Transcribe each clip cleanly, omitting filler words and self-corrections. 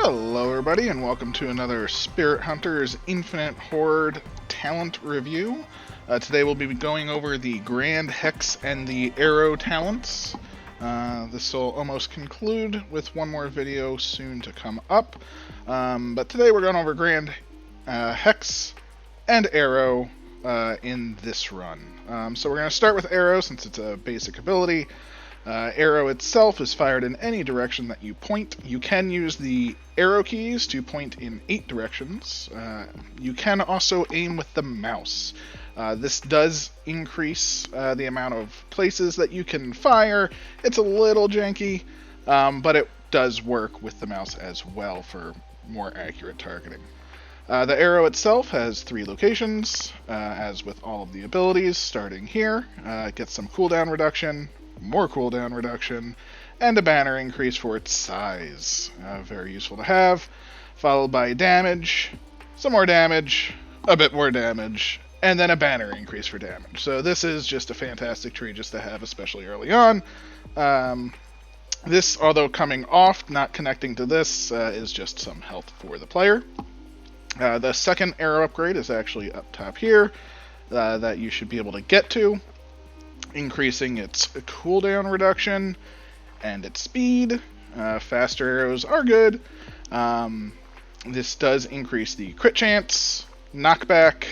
Hello everybody and welcome to another Spirit Hunters Infinite Horde talent review. Today we'll be going over the Grand Hex and the Arrow talents. This will almost conclude with one more video soon to come up. But today we're going over Grand Hex and Arrow in this run. So we're going to start with Arrow since it's a basic ability. Arrow itself is fired in any direction that you point. You can use the arrow keys to point in 8 directions. You can also aim with the mouse. This does increase the amount of places that you can fire. It's a little janky, but it does work with the mouse as well for more accurate targeting. The arrow itself has 3 locations, as with all of the abilities, starting here. It gets some cooldown reduction, more cooldown reduction, and a banner increase for its size. Very useful to have. Followed by damage, some more damage, a bit more damage, and then a banner increase for damage. So this is just a fantastic tree just to have, especially early on. This, although coming off, not connecting to this, is just some health for the player. The second arrow upgrade is actually up top here, that you should be able to get to, increasing its cooldown reduction and its speed. Faster arrows are good. This does increase the crit chance, knockback,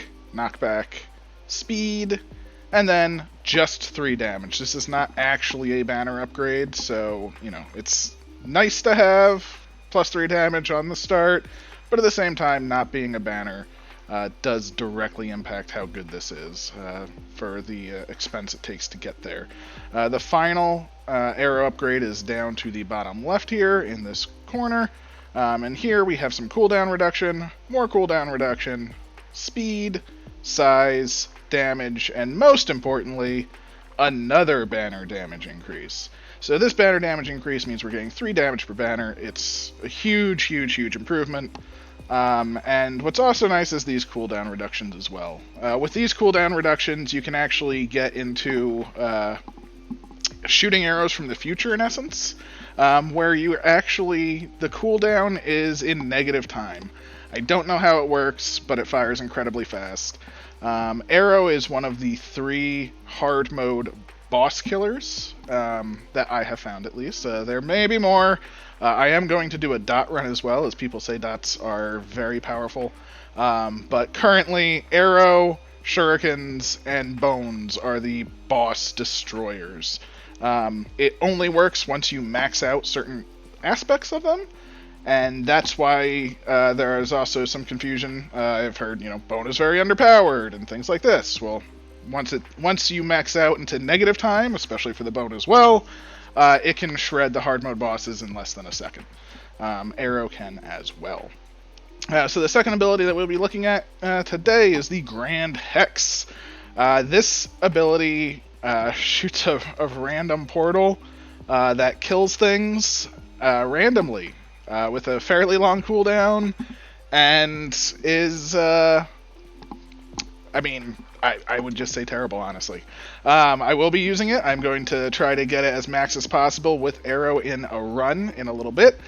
speed, and then just 3 damage. This is not actually a banner upgrade, so, it's nice to have plus 3 damage on the start, but at the same time, not being a banner does directly impact how good this is for the expense it takes to get there. The final arrow upgrade is down to the bottom left here in this corner, and here we have some cooldown reduction, more cooldown reduction, speed, size, damage, and most importantly, another banner damage increase. So this banner damage increase means we're getting 3 damage per banner. It's a huge improvement. And what's also nice is these cooldown reductions as well. With these cooldown reductions, you can actually get into shooting arrows from the future, in essence, where the cooldown is in negative time. I don't know how it works, but it fires incredibly fast. Arrow is one of the 3 hard mode boss killers that I have found, at least. There may be more. I am going to do a dot run as well, as people say dots are very powerful. But currently, Arrow, Shurikens, and Bones are the boss destroyers. It only works once you max out certain aspects of them, and that's why there is also some confusion. I've heard, Bone is very underpowered, and things like this. Well, once you max out into negative time, especially for the Bone as well, it can shred the hard mode bosses in less than a second. Arrow can as well. So the second ability that we'll be looking at today is the Grand Hex. This ability shoots a random portal that kills things randomly with a fairly long cooldown, and is, I would just say terrible, honestly. I will be using it. I'm going to try to get it as max as possible with Arrow in a run in a little bit.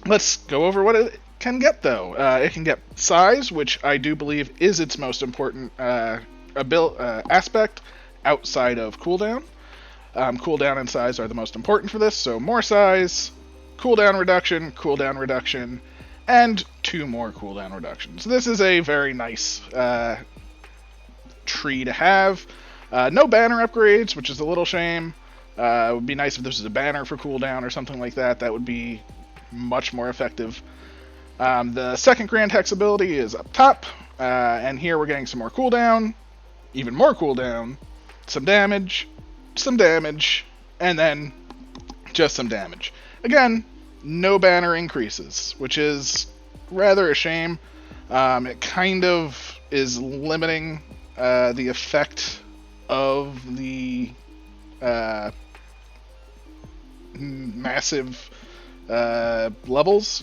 Let's go over what it can get, though. It can get size, which I do believe is its most important aspect outside of cooldown. Cooldown and size are the most important for this, so more size, cooldown reduction, and 2 more cooldown reductions. This is a very nice tree to have. No banner upgrades, which is a little shame. It would be nice if this was a banner for cooldown or something like that. That would be much more effective. The second Grand Hex ability is up top, and here we're getting some more cooldown, even more cooldown, some damage, and then just some damage. Again, no banner increases, which is rather a shame. It kind of is limiting the effect of the massive levels,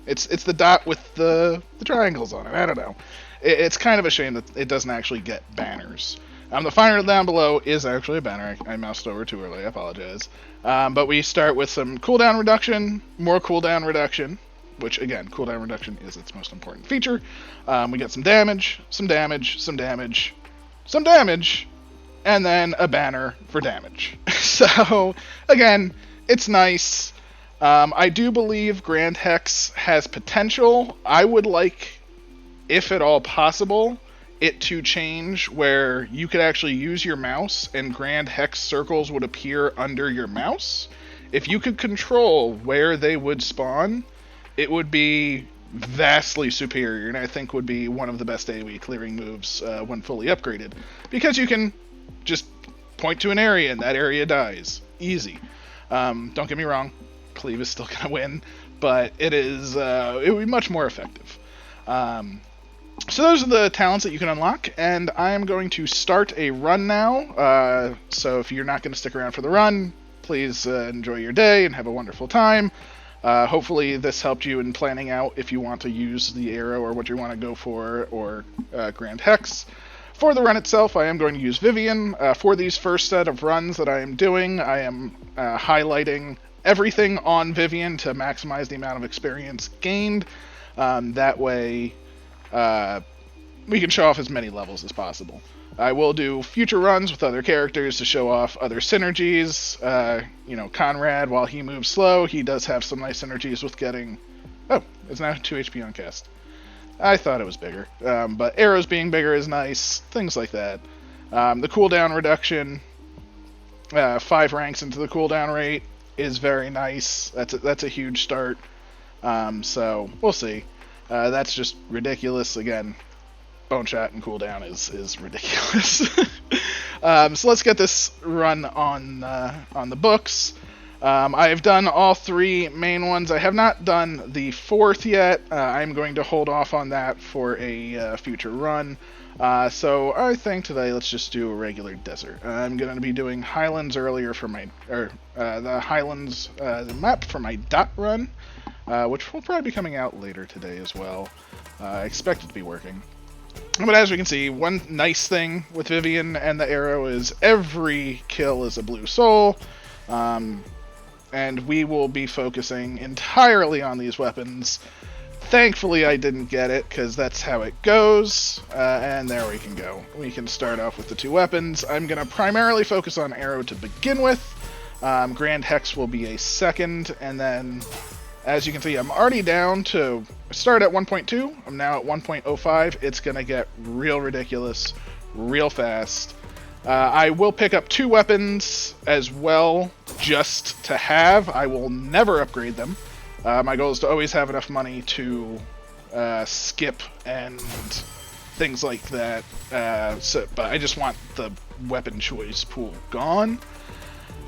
it's the dot with the triangles on it. I don't know. It's kind of a shame that it doesn't actually get banners. The final down below is actually a banner. I moused over too early, I apologize. But we start with some cooldown reduction, more cooldown reduction, which again, cooldown reduction is its most important feature. We get some damage, some damage, some damage, some damage, and then a banner for damage. So, again, it's nice. I do believe Grand Hex has potential. I would like, if at all possible, it to change where you could actually use your mouse and Grand Hex circles would appear under your mouse. If you could control where they would spawn, it would be vastly superior, and I think would be one of the best AoE clearing moves when fully upgraded. Because you can just point to an area and that area dies. Easy. Don't get me wrong, Cleave is still going to win, but it would be much more effective. So those are the talents that you can unlock, and I'm going to start a run now. So if you're not going to stick around for the run, please enjoy your day and have a wonderful time. Hopefully this helped you in planning out if you want to use the Arrow or what you want to go for, or Grand Hex. For the run itself, I am going to use Vivian. For these first set of runs that I am doing, I am highlighting everything on Vivian to maximize the amount of experience gained. That way, we can show off as many levels as possible. I will do future runs with other characters to show off other synergies. Conrad, while he moves slow, he does have some nice synergies with getting... Oh, it's now 2 HP on cast. I thought it was bigger. But arrows being bigger is nice. Things like that. The cooldown reduction, 5 ranks into the cooldown rate, is very nice. That's a huge start. So, we'll see. That's just ridiculous. Again, bone shot and cooldown is ridiculous. So let's get this run on the books. I have done all 3 main ones. I have not done the 4th yet. I'm going to hold off on that for a future run. So I think today let's just do a regular desert. I'm going to be doing Highlands earlier for the Highlands the map for my dot run, which will probably be coming out later today as well. I expect it to be working. But as we can see, one nice thing with Vivian and the Arrow is every kill is a blue soul. And we will be focusing entirely on these weapons. Thankfully I didn't get it, because that's how it goes. And there we can go. We can start off with the 2 weapons. I'm going to primarily focus on Arrow to begin with. Grand Hex will be a second, and then, as you can see, I'm already down to... start at 1.2, I'm now at 1.05. It's going to get real ridiculous, real fast. I will pick up 2 weapons as well, just to have. I will never upgrade them. My goal is to always have enough money to skip and things like that. But I just want the weapon choice pool gone.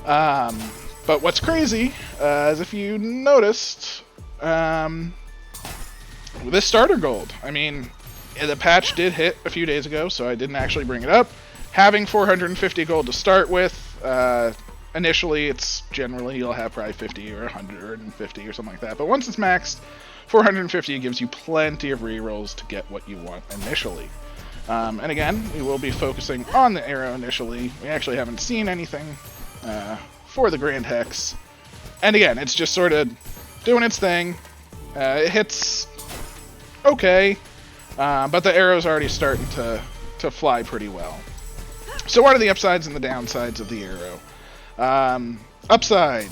But what's crazy, is if you noticed, this starter gold. I mean, the patch did hit a few days ago, so I didn't actually bring it up. Having 450 gold to start with, initially it's generally you'll have probably 50 or 150 or something like that. But once it's maxed, 450 gives you plenty of rerolls to get what you want initially. And again, we will be focusing on the Arrow initially. We actually haven't seen anything for the Grand Hex. And again, it's just sort of doing its thing. It hits okay, but the Arrow's already starting to fly pretty well. So what are the upsides and the downsides of the Arrow? Upside,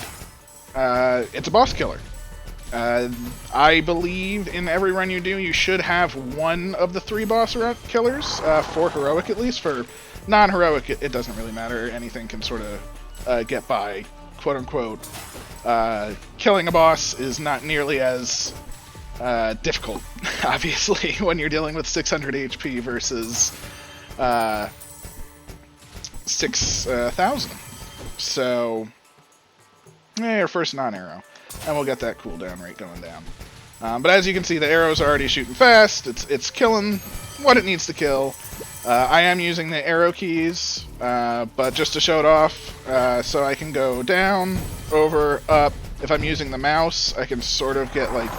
it's a boss killer. I believe in every run you do, you should have one of the 3 boss killers, for heroic at least. For non-heroic, it doesn't really matter. Anything can sort of get by, quote-unquote. Killing a boss is not nearly as difficult, obviously, when you're dealing with 600 HP versus 6,000. So, your first non-arrow. And we'll get that cooldown rate going down. But as you can see, the Arrow's already shooting fast. It's killing what it needs to kill. I am using the arrow keys, but just to show it off, so I can go down, over, up. If I'm using the mouse, I can sort of get, like,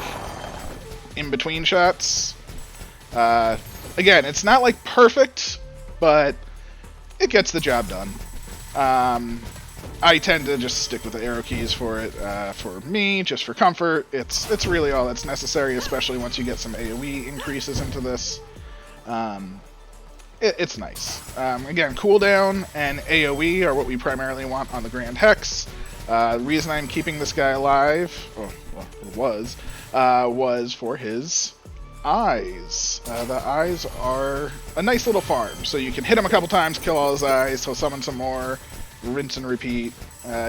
in-between shots. Again, it's not, like, perfect, but it gets the job done. I tend to just stick with the arrow keys for it. For me, just for comfort, it's really all that's necessary, especially once you get some AoE increases into this. It's nice. Again, cooldown and AoE are what we primarily want on the Grand Hex. The reason I'm keeping this guy alive, was for his eyes. The eyes are a nice little farm, so you can hit him a couple times, kill all his eyes, he'll summon some more, rinse and repeat,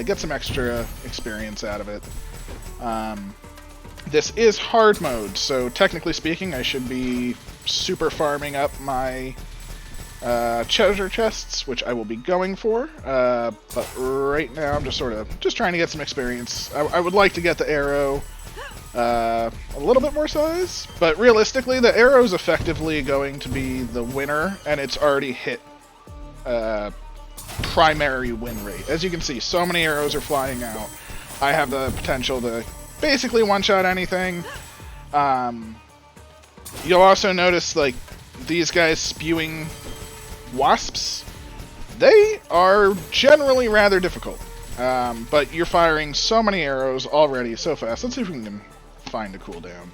get some extra experience out of it. This is hard mode, so technically speaking, I should be super farming up my treasure chests, which I will be going for, but right now I'm just trying to get some experience. I would like to get the arrow a little bit more size, but realistically the arrow is effectively going to be the winner, and it's already hit primary win rate. As you can see, so many arrows are flying out. I have the potential to basically one-shot anything. You'll also notice, like, these guys spewing wasps, they are generally rather difficult, but you're firing so many arrows already so fast. Let's see if we can find a cooldown.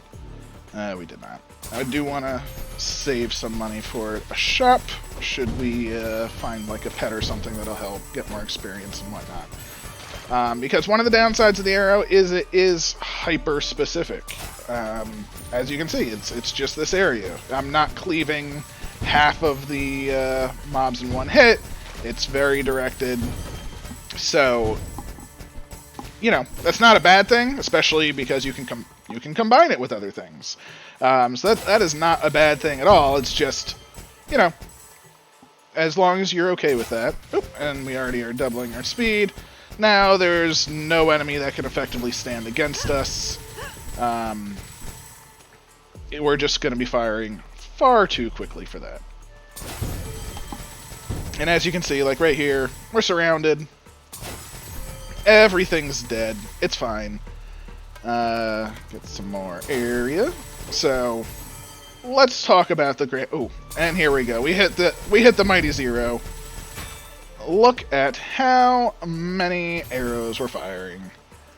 We did not. I do want to save some money for a shop, should we find like a pet or something that'll help get more experience and whatnot. Because one of the downsides of the arrow is it is hyper specific. As you can see, it's just this area. I'm not cleaving half of the mobs in one hit. It's very directed, so you know that's not a bad thing, especially because you can combine it with other things. So that is not a bad thing at all. It's just, you know, as long as you're okay with that. Oop, and we already are doubling our speed. Now there's no enemy that can effectively stand against us. We're just going to be firing far too quickly for that. And as you can see, like right here, we're surrounded. Everything's dead. It's fine. Get some more area. So let's talk about the great. Oh, and here we go. We hit the mighty zero. Look at how many arrows we're firing.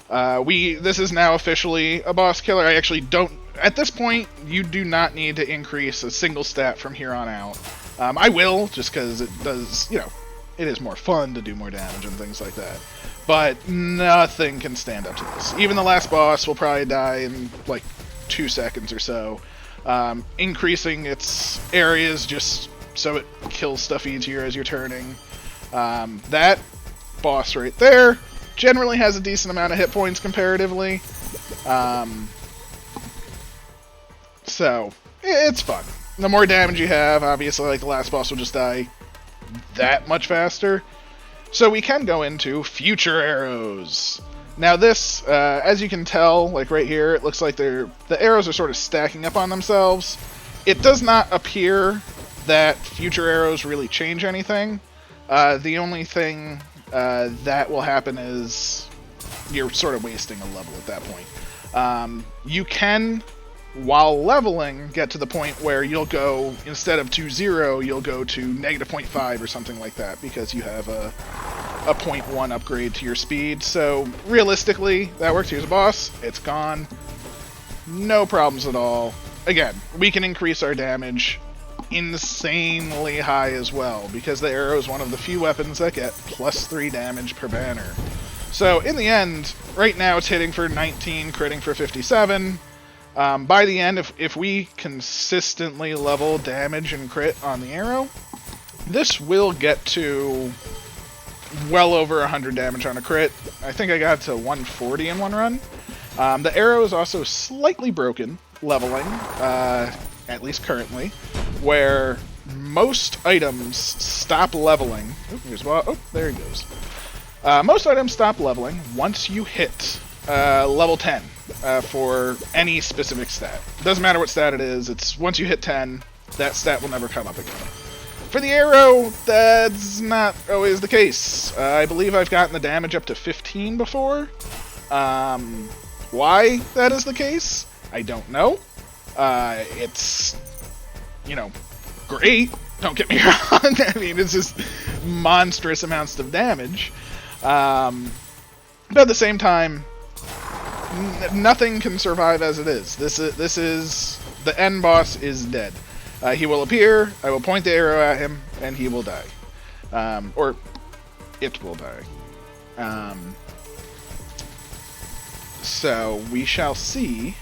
This is now officially a boss killer. I actually don't. At this point, you do not need to increase a single stat from here on out. I will, just because it does, you know, it is more fun to do more damage and things like that. But nothing can stand up to this. Even the last boss will probably die in like 2 seconds or so. Increasing its areas just so it kills stuff easier as you're turning. That boss right there generally has a decent amount of hit points comparatively. So, it's fun. The more damage you have, obviously, like the last boss will just die that much faster. So we can go into future arrows. Now this, as you can tell, like right here, it looks like the arrows are sort of stacking up on themselves. It does not appear that future arrows really change anything. The only thing that will happen is you're sort of wasting a level at that point. You can, while leveling, get to the point where you'll go, instead of to 0, you'll go to -0.5 or something like that, because you have a 0.1 upgrade to your speed. So realistically, that works. Here's a boss. It's gone. No problems at all. Again, we can increase our damage insanely high as well, because the arrow is one of the few weapons that get +3 damage per banner. So in the end, right now it's hitting for 19, critting for 57. By the end, if we consistently level damage and crit on the arrow, this will get to well over 100 damage on a crit. I think I got to 140 in one run. The arrow is also slightly broken, leveling, at least currently, where most items stop leveling. Oh, there he goes. Most items stop leveling once you hit level 10 for any specific stat. Doesn't matter what stat it is, it's once you hit 10, that stat will never come up again. For the arrow, that's not always the case. I believe I've gotten the damage up to 15 before. Why that is the case, I don't know. It's, you know, great, don't get me wrong. I mean, it's just monstrous amounts of damage. But at the same time, nothing can survive as it is. This is the end boss is dead. He will appear. I will point the arrow at him, and he will die, or it will die. So we shall see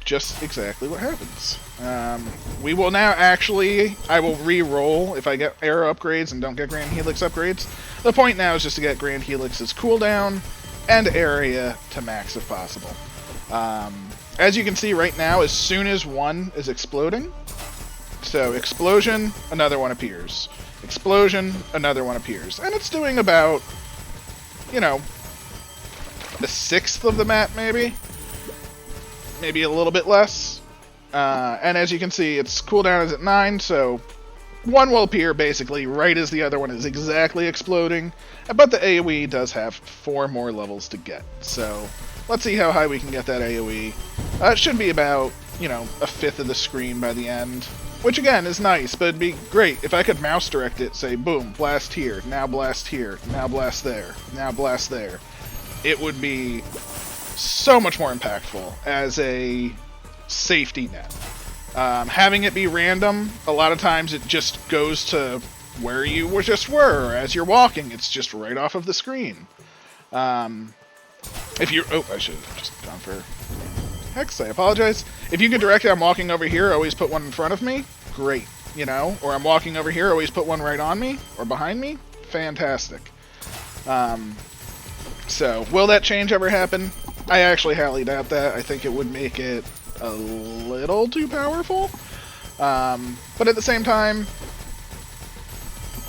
just exactly what happens. We will now actually, I will re-roll if I get arrow upgrades and don't get Grand Helix upgrades. The point now is just to get Grand Helix's cooldown and area to max if possible. As you can see right now, as soon as one is exploding, so explosion, another one appears. Explosion, another one appears. And it's doing about, you know, a sixth of the map, maybe a little bit less. And as you can see, its cooldown is at 9, so one will appear basically right as the other one is exactly exploding, but the AoE does have 4 more levels to get. So let's see how high we can get that AoE. It should be about, you know, a fifth of the screen by the end, which again is nice, but it'd be great if I could mouse direct it, say boom, blast here, now blast here, now blast there, now blast there. It would be so much more impactful as a safety net. Having it be random, a lot of times it just goes to where you just were as you're walking. It's just right off of the screen. If you, oh, I should have just gone for Hex. I apologize. If you could direct it, I'm walking over here, always put one in front of me. Great, you know. Or I'm walking over here, always put one right on me or behind me. Fantastic. So, will that change ever happen? I actually highly doubt that. I think it would make it a little too powerful. But at the same time,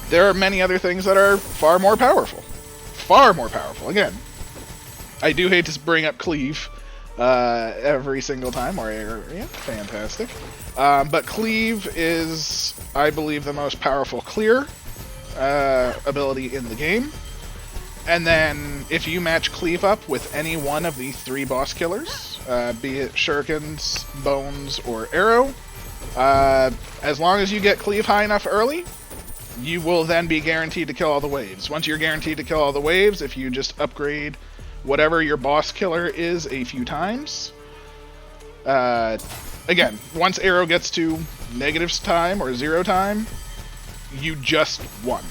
there are many other things that are far more powerful. Far more powerful. Again, I do hate to bring up Cleave every single time. Or, yeah, fantastic. But Cleave is, I believe, the most powerful clear ability in the game. And then, if you match Cleave up with any one of the 3 boss killers, be it Shurikens, Bones, or Arrow, as long as you get Cleave high enough early, you will then be guaranteed to kill all the waves. Once you're guaranteed to kill all the waves, if you just upgrade whatever your boss killer is a few times, again, once Arrow gets to negative time or 0 time, you just won.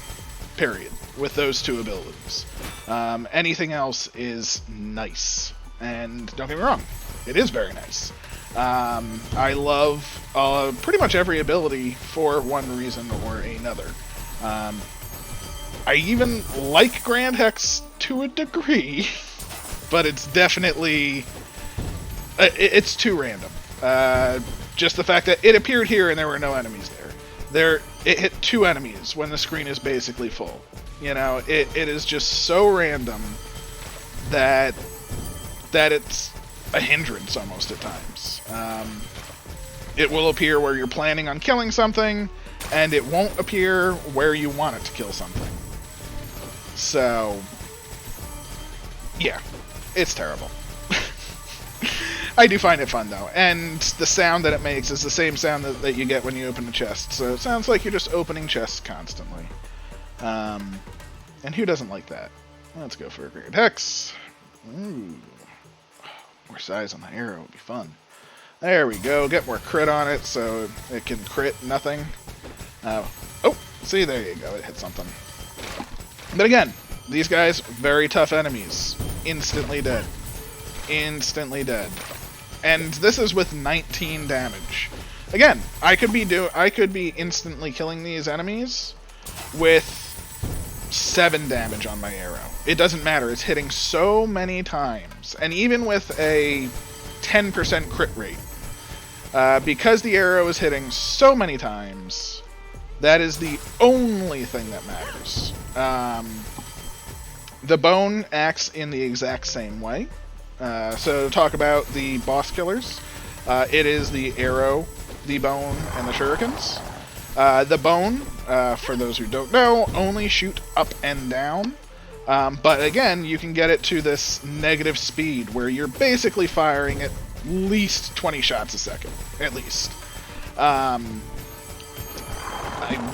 Period. With those 2 abilities. Anything else is nice. And don't get me wrong, it is very nice. I love pretty much every ability for one reason or another. I even like Grand Hex to a degree, but it's definitely... it's too random. Just the fact that it appeared here and there were no enemies there. It hit 2 enemies when the screen is basically full. You know, it is just so random that it's a hindrance almost at times. It will appear where you're planning on killing something, and it won't appear where you want it to kill something. So, yeah, it's terrible. I do find it fun, though, and the sound that it makes is the same sound that you get when you open a chest, so it sounds like you're just opening chests constantly. And who doesn't like that? Let's go for a Grand Hex. Ooh. More size on the arrow would be fun. There we go. Get more crit on it so it can crit nothing. Oh, see, there you go. It hit something. But again, these guys, very tough enemies. Instantly dead. Instantly dead. And this is with 19 damage. Again, I could be instantly killing these enemies with 7 damage on my arrow. It doesn't matter. It's hitting so many times. And even with a 10% crit rate, because the arrow is hitting so many times, that is the only thing that matters. The bone acts in the exact same way. So to talk about the boss killers, it is the arrow, the bone, and the shurikens. The bone, for those who don't know, only shoot up and down. But again, you can get it to this negative speed where you're basically firing at least 20 shots a second. At least. I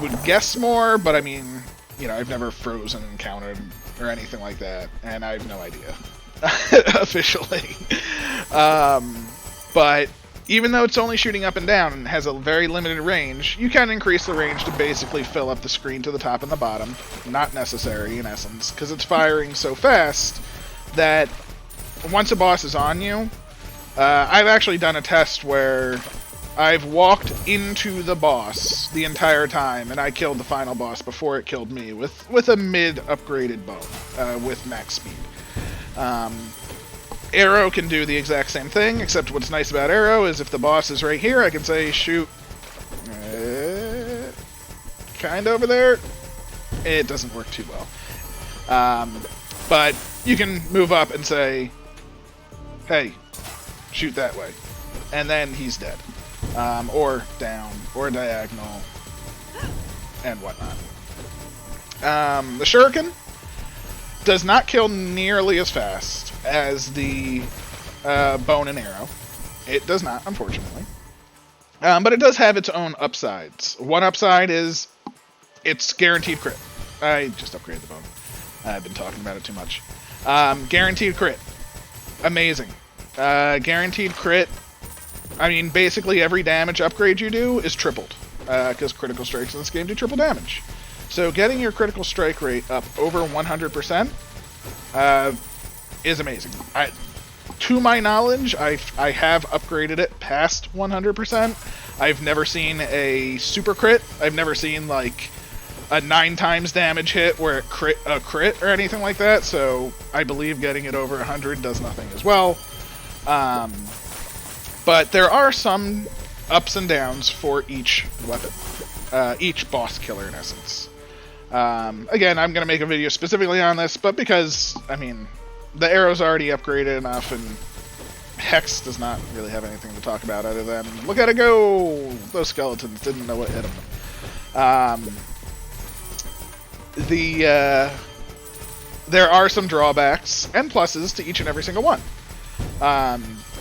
would guess more, but I mean, you know, I've never frozen encountered or anything like that, and I have no idea officially. But even though it's only shooting up and down and has a very limited range, you can increase the range to basically fill up the screen to the top and the bottom. Not necessary, in essence, because it's firing so fast that once a boss is on you, I've actually done a test where I've walked into the boss the entire time, and I killed the final boss before it killed me with a mid-upgraded bow with max speed. Arrow can do the exact same thing, except what's nice about Arrow is if the boss is right here, I can say, shoot, kind of over there. It doesn't work too well. But you can move up and say, hey, shoot that way. And then he's dead. Or down, or diagonal, and whatnot. The Shuriken does not kill nearly as fast as the Bone and Arrow. It does not, unfortunately. But it does have its own upsides. One upside is it's guaranteed crit. I just upgraded the Bone. I've been talking about it too much. Guaranteed crit. Amazing. Guaranteed crit. I mean, basically every damage upgrade you do is tripled. Because critical strikes in this game do triple damage. So getting your critical strike rate up over 100% is amazing. To my knowledge, I have upgraded it past 100%. I've never seen a super crit. I've never seen like a 9 times damage hit where it crit a crit or anything like that. So I believe getting it over 100 does nothing as well. But there are some ups and downs for each weapon, each boss killer in essence. Again, I'm going to make a video specifically on this, but because, I mean, the Arrow's already upgraded enough, and Hex does not really have anything to talk about other than, look at it go! Those skeletons didn't know what hit them. There are some drawbacks and pluses to each and every single one.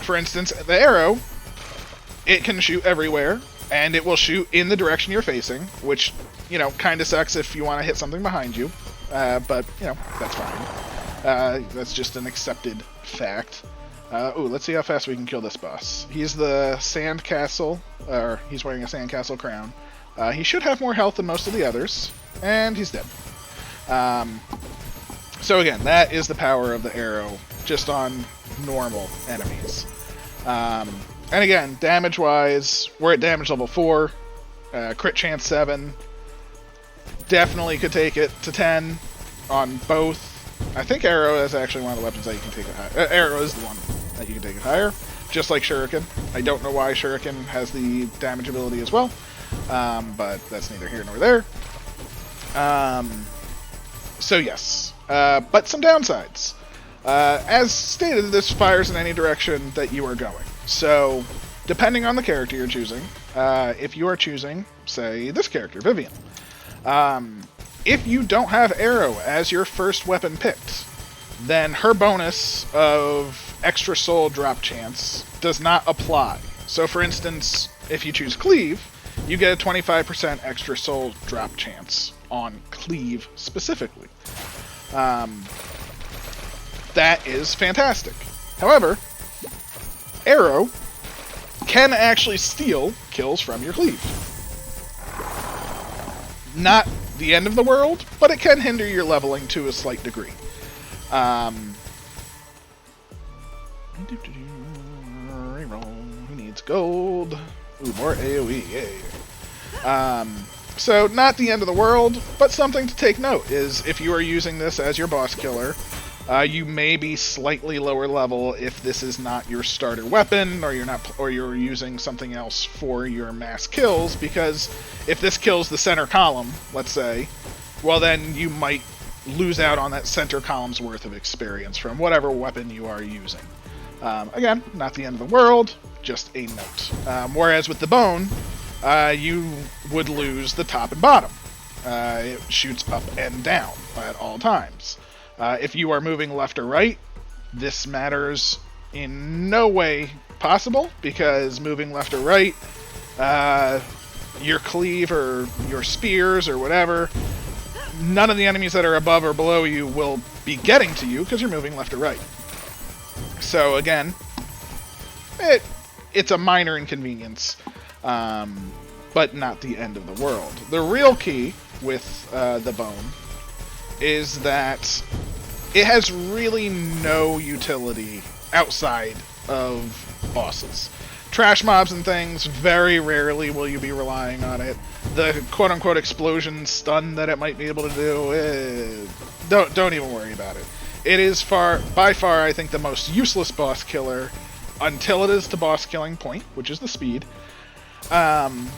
For instance, the Arrow, it can shoot everywhere, and it will shoot in the direction you're facing, which, you know, kind of sucks if you want to hit something behind you, but, you know, that's fine. That's just an accepted fact. Ooh, let's see how fast we can kill this boss. He's the Sandcastle, or he's wearing a Sandcastle crown. He should have more health than most of the others, and he's dead. So again, that is the power of the Arrow, just on normal enemies. And again, damage-wise, we're at damage level 4, crit chance 7. Definitely could take it to 10 on both. I think Arrow is actually one of the weapons that you can take it higher. Arrow is the one that you can take it higher, just like Shuriken. I don't know why Shuriken has the damage ability as well, but that's neither here nor there. So yes, but some downsides. As stated, this fires in any direction that you are going. So, depending on the character you're choosing, if you are choosing, say, this character, Vivian, if you don't have Arrow as your first weapon picked, then her bonus of extra soul drop chance does not apply. So, for instance, if you choose Cleave, you get a 25% extra soul drop chance on Cleave specifically. That is fantastic. However, Arrow can actually steal kills from your Cleave. Not the end of the world, but it can hinder your leveling to a slight degree. Reroll. Who needs gold? Ooh, more AoE, yay. So, not the end of the world, but something to take note is if you are using this as your boss killer, you may be slightly lower level if this is not your starter weapon, or you're using something else for your mass kills, because if this kills the center column, let's say, well then you might lose out on that center column's worth of experience from whatever weapon you are using. Again, not the end of the world, just a note. Whereas with the Bone, you would lose the top and bottom. It shoots up and down at all times. If you are moving left or right, this matters in no way possible, because moving left or right, your cleave or your spears or whatever none of the enemies that are above or below you will be getting to you because you're moving left or right. So again, it's a minor inconvenience, but not the end of the world. The real key with the bone is that it has really no utility outside of bosses. Trash mobs and things, very rarely will you be relying on it. The quote-unquote explosion stun that it might be able to do, don't even worry about it. It is by far, I think, the most useless boss killer until it is to boss killing point, which is the speed. And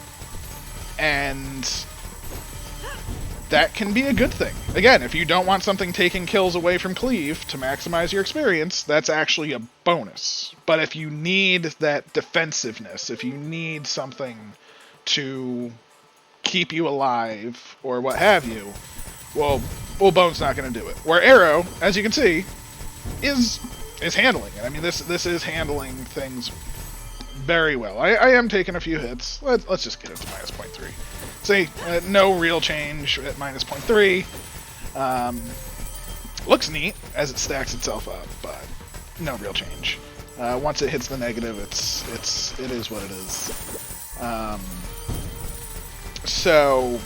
that can be a good thing. Again, if you don't want something taking kills away from cleave to maximize your experience, that's actually a bonus. But if you need that defensiveness, if you need something to keep you alive, or what have you, well Bone's not going to do it. Where Arrow, as you can see, is handling it. I mean, this is handling things very well. I am taking a few hits. Let's just get it to minus 0.3. See, no real change at minus 0.3. Looks neat as it stacks itself up, but no real change. Once it hits the negative, it is what it is. So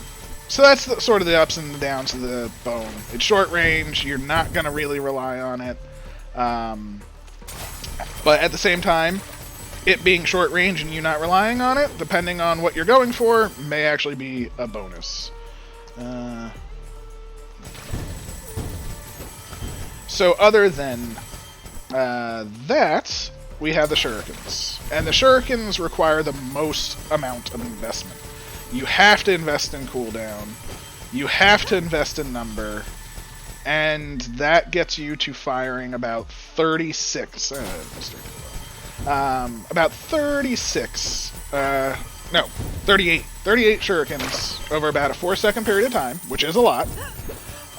that's sort of the ups and the downs of the bone. It's short range. You're not going to really rely on it. But at the same time, it being short range and you not relying on it, depending on what you're going for, may actually be a bonus. So other than that, we have the shurikens. And the shurikens require the most amount of investment. You have to invest in cooldown. You have to invest in number. And that gets you to firing about 36. About 36, no, 38 shurikens over about a 4-second period of time, which is a lot.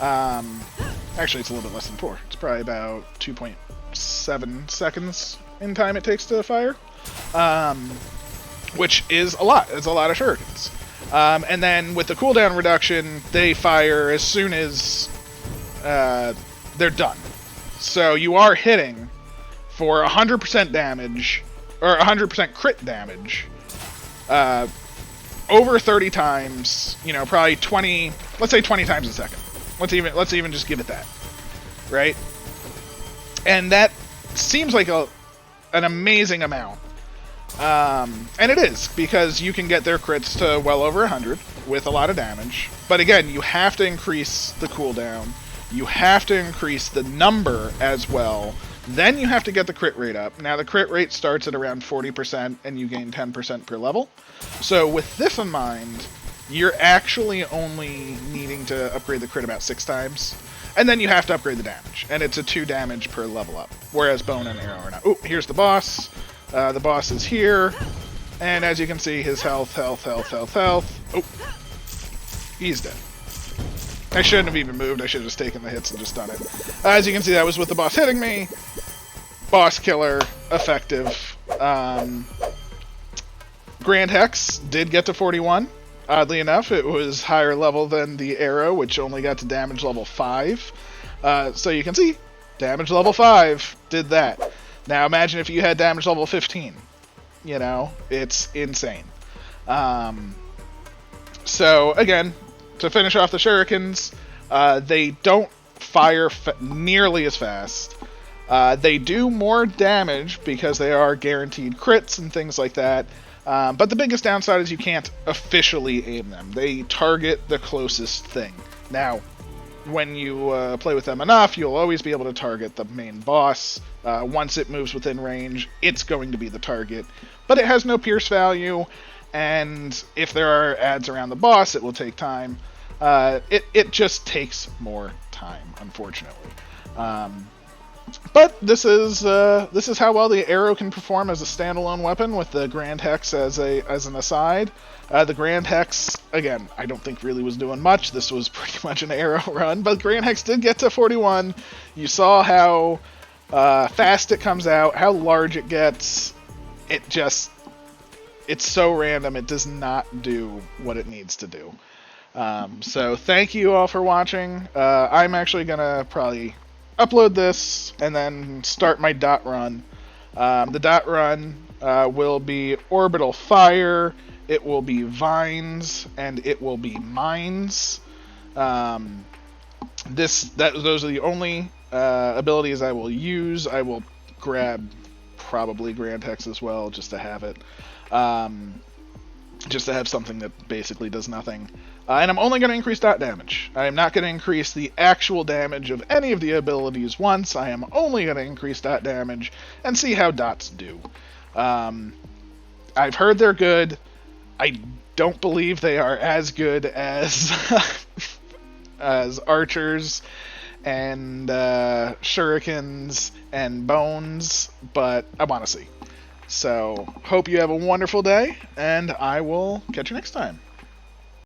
Actually, it's a little bit less than 4. It's probably about 2.7 seconds in time it takes to fire, which is a lot. It's a lot of shurikens. And then with the cooldown reduction, they fire as soon as they're done. So you are hitting for 100% damage, or 100% crit damage, over 30 times, probably 20, let's say 20 times a second. Let's even just give it that, right? And that seems like an amazing amount. And it is, because you can get their crits to well over 100 with a lot of damage. But again, you have to increase the cooldown. You have to increase the number as well. Then you have to get the crit rate up. Now the crit rate starts at around 40% and you gain 10% per level. So with this in mind, you're actually only needing to upgrade the crit about 6 times. And then you have to upgrade the damage. And it's a 2 damage per level up. Whereas Bone and Arrow are not. Oh, here's the boss. The boss is here. And as you can see, his health. Oh, he's dead. I shouldn't have even moved. I should have just taken the hits and just done it. As you can see, that was with the boss hitting me. Boss killer, effective. Grand Hex did get to 41. Oddly enough, it was higher level than the Arrow, which only got to damage level 5. So you can see, damage level 5 did that. Now imagine if you had damage level 15. It's insane. So again, to finish off the shurikens, they don't fire nearly as fast. They do more damage because they are guaranteed crits and things like that. But the biggest downside is you can't officially aim them. They target the closest thing. Now, when you play with them enough, you'll always be able to target the main boss. Once it moves within range, it's going to be the target. But it has no pierce value, and if there are adds around the boss, it will take time. It just takes more time, unfortunately. But this is how well the Arrow can perform as a standalone weapon with the Grand Hex as an aside. The Grand Hex, again, I don't think really was doing much. This was pretty much an Arrow run, but Grand Hex did get to 41. You saw how fast it comes out, how large it gets. It's so random. It does not do what it needs to do. So thank you all for watching. I'm actually gonna probably upload this and then start my dot run. The dot run will be orbital fire, it will be vines, and it will be mines. Those are the only abilities I will use. I will grab probably Grand Hex as well, just to have it. Just to have something that basically does nothing. And I'm only going to increase dot damage. I am not going to increase the actual damage of any of the abilities once. I am only going to increase dot damage and see how dots do. I've heard they're good. I don't believe they are as good as as archers and shurikens and bones, but I want to see. So, hope you have a wonderful day, and I will catch you next time.